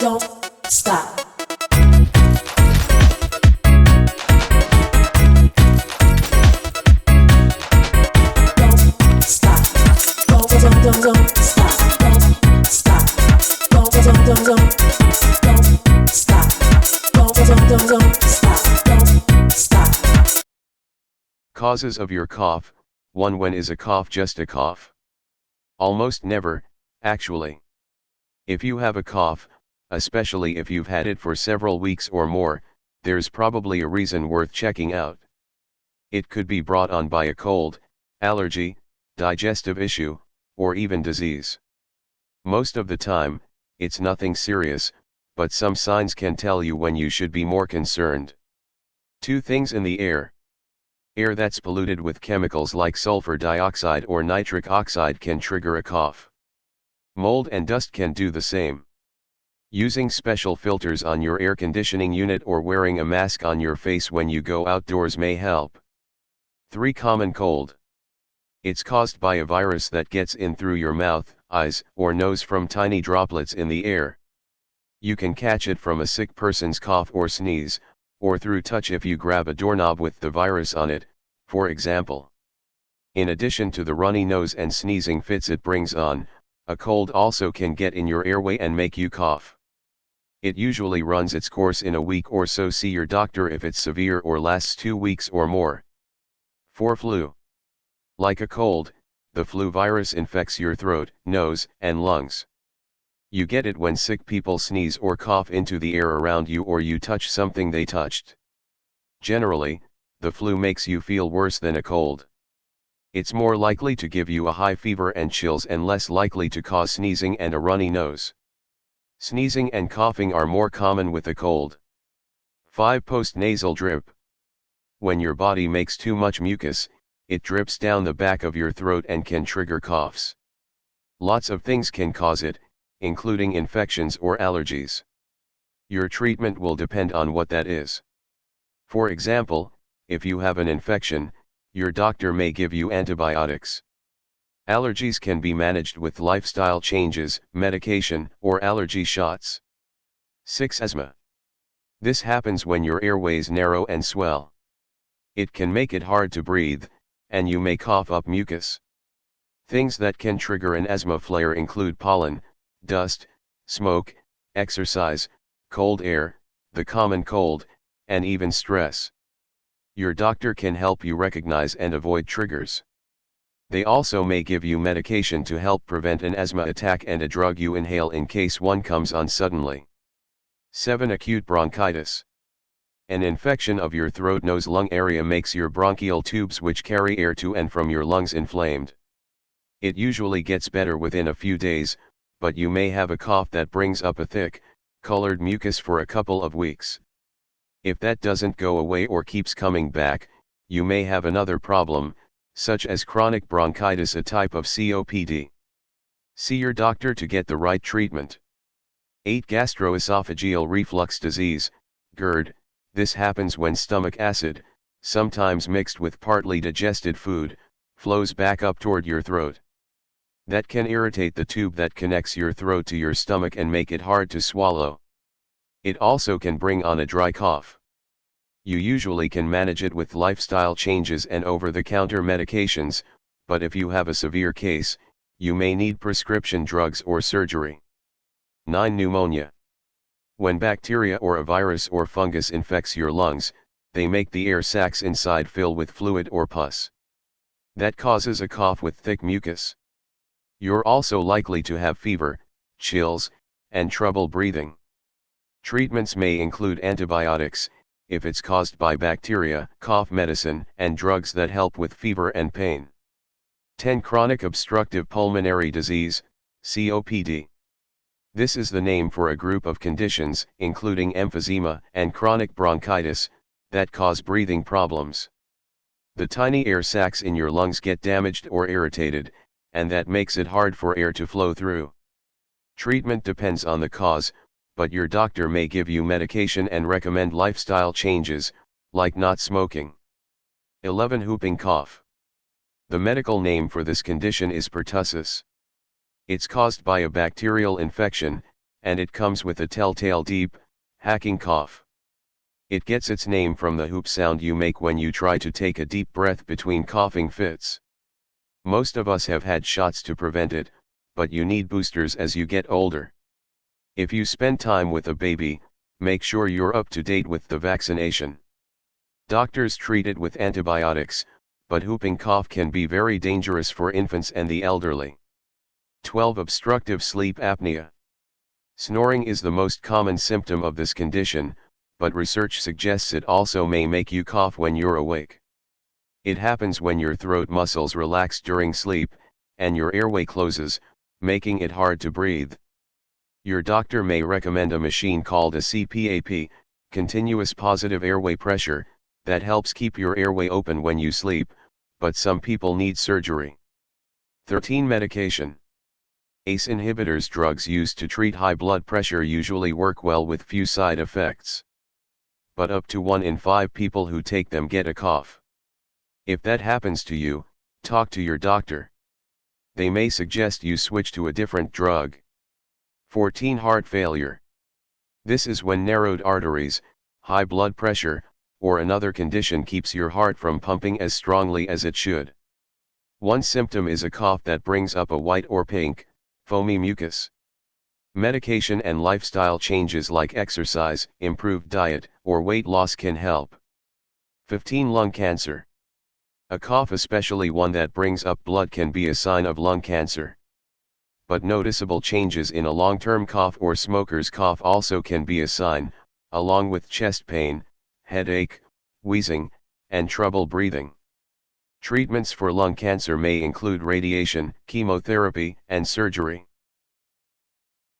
don't stop. Don't stop. Don't stop. Don't stop. Don't stop. Don't stop. Don't stop. Causes of your cough. 1. When is a cough just a cough? Almost never, actually. If you have a cough, especially if you've had it for several weeks or more, there's probably a reason worth checking out. It could be brought on by a cold, allergy, digestive issue, or even disease. Most of the time, it's nothing serious, but some signs can tell you when you should be more concerned. 2 things in the air. Air that's polluted with chemicals like sulfur dioxide or nitric oxide can trigger a cough. Mold and dust can do the same. Using special filters on your air conditioning unit or wearing a mask on your face when you go outdoors may help. 3. Common cold. It's caused by a virus that gets in through your mouth, eyes, or nose from tiny droplets in the air. You can catch it from a sick person's cough or sneeze, or through touch if you grab a doorknob with the virus on it, for example. In addition to the runny nose and sneezing fits it brings on, a cold also can get in your airway and make you cough. It usually runs its course in a week or so. See your doctor if it's severe or lasts 2 weeks or more. 4. Flu. Like a cold, the flu virus infects your throat, nose, and lungs. You get it when sick people sneeze or cough into the air around you or you touch something they touched. Generally, the flu makes you feel worse than a cold. It's more likely to give you a high fever and chills and less likely to cause sneezing and a runny nose. Sneezing and coughing are more common with a cold. 5. Postnasal drip. When your body makes too much mucus, it drips down the back of your throat and can trigger coughs. Lots of things can cause it, including infections or allergies. Your treatment will depend on what that is. For example, if you have an infection, your doctor may give you antibiotics. Allergies can be managed with lifestyle changes, medication, or allergy shots. 6. Asthma. This happens when your airways narrow and swell. It can make it hard to breathe, and you may cough up mucus. Things that can trigger an asthma flare include pollen, dust, smoke, exercise, cold air, the common cold, and even stress. Your doctor can help you recognize and avoid triggers. They also may give you medication to help prevent an asthma attack and a drug you inhale in case one comes on suddenly. 7. Acute bronchitis. An infection of your throat-nose-lung area makes your bronchial tubes which carry air to and from your lungs inflamed. It usually gets better within a few days, but you may have a cough that brings up a thick, colored mucus for a couple of weeks. If that doesn't go away or keeps coming back, you may have another problem, such as chronic bronchitis, a type of COPD. See your doctor to get the right treatment. 8. Gastroesophageal reflux disease, GERD. This happens when stomach acid, sometimes mixed with partly digested food, flows back up toward your throat. That can irritate the tube that connects your throat to your stomach and make it hard to swallow. It also can bring on a dry cough. You usually can manage it with lifestyle changes and over-the-counter medications, but if you have a severe case, you may need prescription drugs or surgery. 9. Pneumonia. When bacteria or a virus or fungus infects your lungs, they make the air sacs inside fill with fluid or pus. That causes a cough with thick mucus. You're also likely to have fever, chills, and trouble breathing. Treatments may include antibiotics, if it's caused by bacteria, cough medicine, and drugs that help with fever and pain. 10. Chronic obstructive pulmonary disease, COPD. This is the name for a group of conditions, including emphysema and chronic bronchitis, that cause breathing problems. The tiny air sacs in your lungs get damaged or irritated, and that makes it hard for air to flow through. Treatment depends on the cause, but your doctor may give you medication and recommend lifestyle changes, like not smoking. 11. Whooping cough. The medical name for this condition is pertussis. It's caused by a bacterial infection, and it comes with a telltale deep, hacking cough. It gets its name from the whoop sound you make when you try to take a deep breath between coughing fits. Most of us have had shots to prevent it, but you need boosters as you get older. If you spend time with a baby, make sure you're up to date with the vaccination. Doctors treat it with antibiotics, but whooping cough can be very dangerous for infants and the elderly. 12. Obstructive sleep apnea. Snoring is the most common symptom of this condition, but research suggests it also may make you cough when you're awake. It happens when your throat muscles relax during sleep, and your airway closes, making it hard to breathe. Your doctor may recommend a machine called a CPAP, continuous positive airway pressure, that helps keep your airway open when you sleep, but some people need surgery. 13. Medication. ACE inhibitors. Drugs used to treat high blood pressure usually work well with few side effects. But up to 1 in 5 people who take them get a cough. If that happens to you, talk to your doctor. They may suggest you switch to a different drug. 14. Heart failure. This is when narrowed arteries, high blood pressure, or another condition keeps your heart from pumping as strongly as it should. One symptom is a cough that brings up a white or pink, foamy mucus. Medication and lifestyle changes like exercise, improved diet, or weight loss can help. 15. Lung cancer. A cough, especially one that brings up blood, can be a sign of lung cancer. But noticeable changes in a long-term cough or smoker's cough also can be a sign, along with chest pain, headache, wheezing, and trouble breathing. Treatments for lung cancer may include radiation, chemotherapy, and surgery.